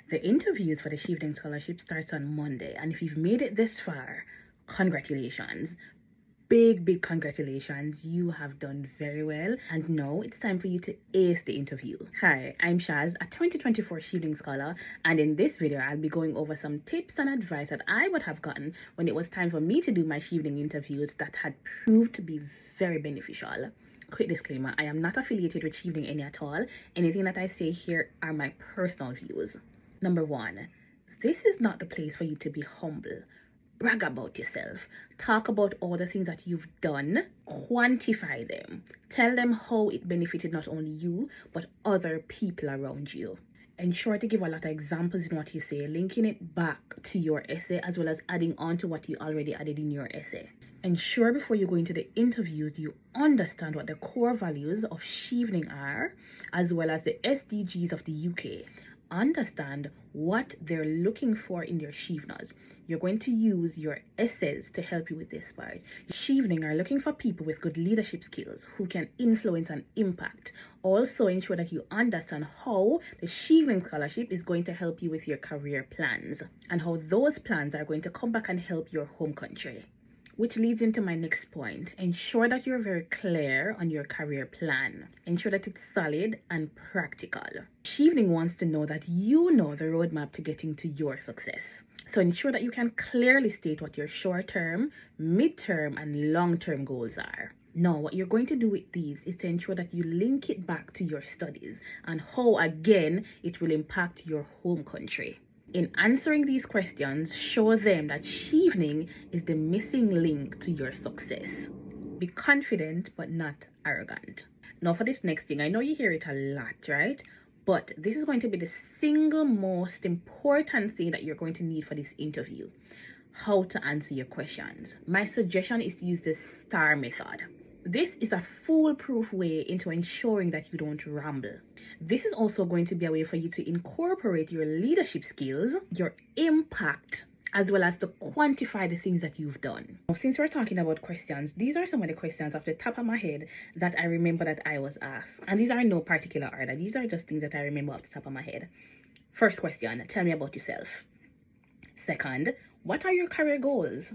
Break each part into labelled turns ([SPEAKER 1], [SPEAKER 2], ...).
[SPEAKER 1] The interviews for the Chevening Scholarship starts on Monday, and if you've made it this far, congratulations. Big congratulations. You have done very well, and now it's time for you to ace the interview. Hi, I'm Shaz, a 2024 Chevening Scholar, and in this video I'll be going over some tips and advice that I would have gotten when it was time for me to do my Chevening interviews that had proved to be very beneficial. Quick disclaimer, I am not affiliated with Chevening any at all. Anything that I say here are my personal views. Number 1, this is not the place for you to be humble. Brag about yourself. Talk about all the things that you've done. Quantify them. Tell them how it benefited not only you, but other people around you. Ensure to give a lot of examples in what you say, linking it back to your essay as well as adding on to what you already added in your essay. Ensure before you go into the interviews you understand what the core values of Chevening are, as well as the SDGs of the UK. Understand what they're looking for in their Cheveners. You're going to use your essays to help you with this part. Chevening are looking for people with good leadership skills who can influence and impact. Also ensure that you understand how the Chevening Scholarship is going to help you with your career plans and how those plans are going to come back and help your home country. Which leads into my next point. Ensure that you're very clear on your career plan. Ensure that it's solid and practical. Chevening wants to know that you know the roadmap to getting to your success. So ensure that you can clearly state what your short-term, mid-term, and long-term goals are. Now, what you're going to do with these is to ensure that you link it back to your studies and how, again, it will impact your home country. In answering these questions, show them that Chevening is the missing link to your success. Be confident but not arrogant. Now for this next thing, I know you hear it a lot, right? But this is going to be the single most important thing that you're going to need for this interview. How to answer your questions. My suggestion is to use the STAR method. This is a foolproof way into ensuring that you don't ramble. This is also going to be a way for you to incorporate your leadership skills, your impact, as well as to quantify the things that you've done. Now, since we're talking about questions, these are some of the questions off the top of my head that I remember that I was asked. And these are in no particular order. These are just things that I remember off the top of my head. First question, tell me about yourself. Second, what are your career goals?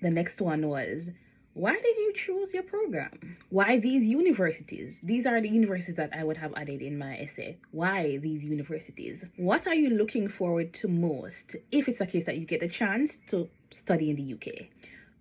[SPEAKER 1] The next one was, why did you choose your program? Why these universities? These are the universities that I would have added in my essay. Why these universities? What are you looking forward to most if it's a case that you get a chance to study in the UK?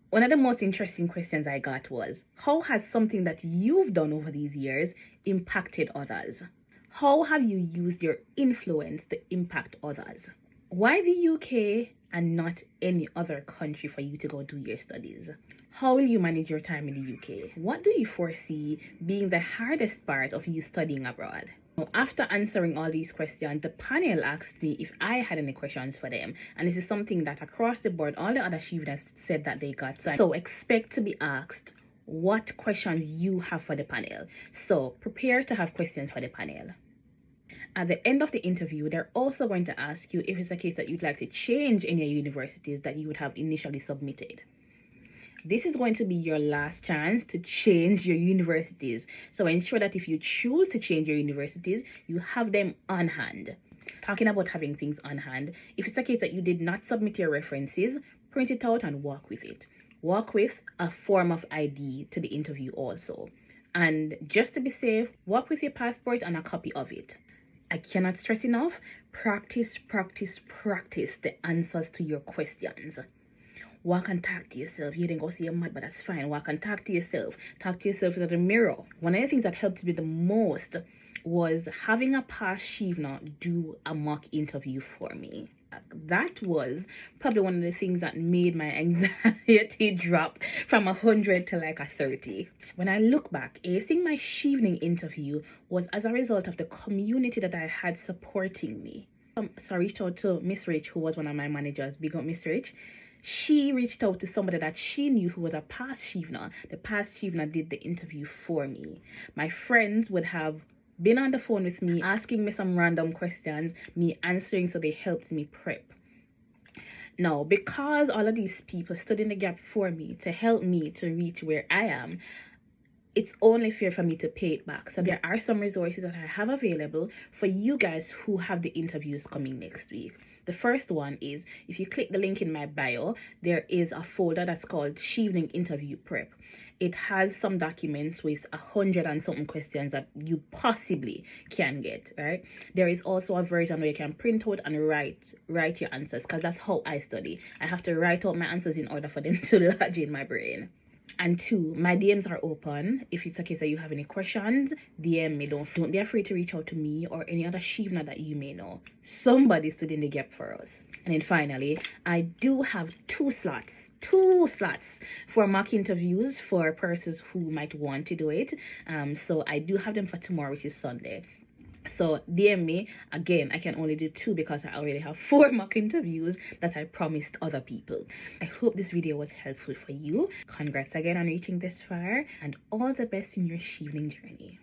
[SPEAKER 1] One of the most interesting questions I got was, how has something that you've done over these years impacted others? How have you used your influence to impact others? Why the UK and not any other country for you to go do your studies? How will you manage your time in the UK? What do you foresee being the hardest part of you studying abroad? Now, after answering all these questions, the panel asked me if I had any questions for them. And this is something that across the board, all the other Cheveners said that they got. So expect to be asked what questions you have for the panel. So prepare to have questions for the panel. At the end of the interview, they're also going to ask you if it's a case that you'd like to change any universities that you would have initially submitted. This is going to be your last chance to change your universities. So ensure that if you choose to change your universities, you have them on hand. Talking about having things on hand, if it's a case that you did not submit your references, print it out and walk with it. Walk with a form of ID to the interview also. And just to be safe, walk with your passport and a copy of it. I cannot stress enough, practice the answers to your questions. Walk and talk to yourself. You didn't go see your mad, but that's fine. Walk and talk to yourself. Talk to yourself in the mirror. One of the things that helped me the most was having a past Chevener do a mock interview for me. That was probably one of the things that made my anxiety drop from 100 to like a 30. When I look back, acing my Chevening interview was as a result of the community that I had supporting me. So I reached out to Miss Rich, who was one of my managers. Big up Miss Rich. She reached out to somebody that she knew who was a past Chevener. The past Chevener did the interview for me. My friends would have been on the phone with me, asking me some random questions, me answering, so they helped me prep. Now, because all of these people stood in the gap for me to help me to reach where I am, it's only fair for me to pay it back. So there are some resources that I have available for you guys who have the interviews coming next week. The first one is, if you click the link in my bio, there is a folder that's called Chevening Interview Prep. It has some documents with 100 and something questions that you possibly can get, right? There is also a version where you can print out and write your answers, because that's how I study. I have to write out my answers in order for them to lodge in my brain. And two, my DMs are open. If it's a case that you have any questions, DM me. Don't be afraid to reach out to me or any other Shivna that you may know. Somebody stood in the gap for us. And then finally, I do have two slots for mock interviews for persons who might want to do it. So I do have them for tomorrow, which is Sunday. So DM me. Again, I can only do 2 because I already have 4 mock interviews that I promised other people. I hope this video was helpful for you. Congrats again on reaching this far, and all the best in your Chevening journey.